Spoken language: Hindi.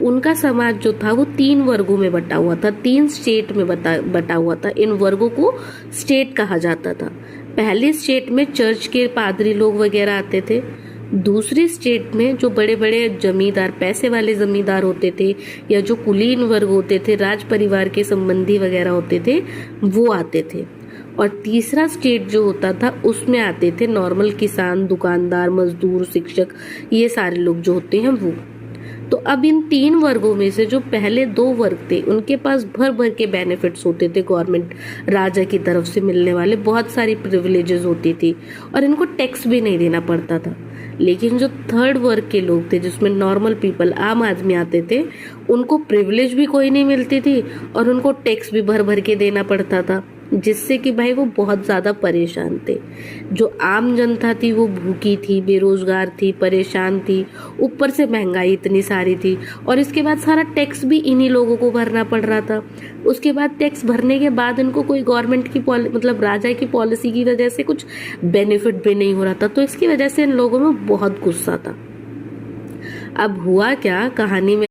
उनका समाज जो था वो 3 वर्गों में बटा हुआ था, 3 स्टेट में बटा हुआ था। इन वर्गों को स्टेट कहा जाता था। पहले स्टेट में चर्च के पादरी लोग वगैरह आते थे। दूसरी स्टेट में जो बड़े बड़े जमींदार, पैसे वाले जमींदार होते थे, या जो कुलीन वर्ग होते थे, राज परिवार के संबंधी वगैरह होते थे, वो आते थे। और तीसरा स्टेट जो होता था उसमें आते थे नॉर्मल किसान, दुकानदार, मजदूर, शिक्षक, ये सारे लोग जो होते हैं वो। तो अब इन 3 वर्गों में से जो पहले 2 वर्ग थे उनके पास भर भर के बेनिफिट्स होते थे, गवर्नमेंट राजा की तरफ से मिलने वाले बहुत सारी प्रिविलेजेस होती थी, और इनको टैक्स भी नहीं देना पड़ता था। लेकिन जो 3rd वर्ग के लोग थे, जिसमें नॉर्मल पीपल, आम आदमी आते थे, उनको प्रिविलेज भी कोई नहीं मिलती थी और उनको टैक्स भी भर भर के देना पड़ता था, जिससे कि भाई वो बहुत ज़्यादा परेशान थे। जो आम जनता थी वो भूखी थी, बेरोजगार थी, परेशान थी, ऊपर से महंगाई इतनी सारी थी, और इसके बाद सारा टैक्स भी इन्हीं लोगों को भरना पड़ रहा था। उसके बाद टैक्स भरने के बाद इनको कोई गवर्नमेंट की मतलब राजा की पॉलिसी की वजह से कुछ बेनिफिट भी नहीं हो रहा था। तो इसकी वजह से इन लोगों में बहुत गुस्सा था। अब हुआ क्या, कहानी में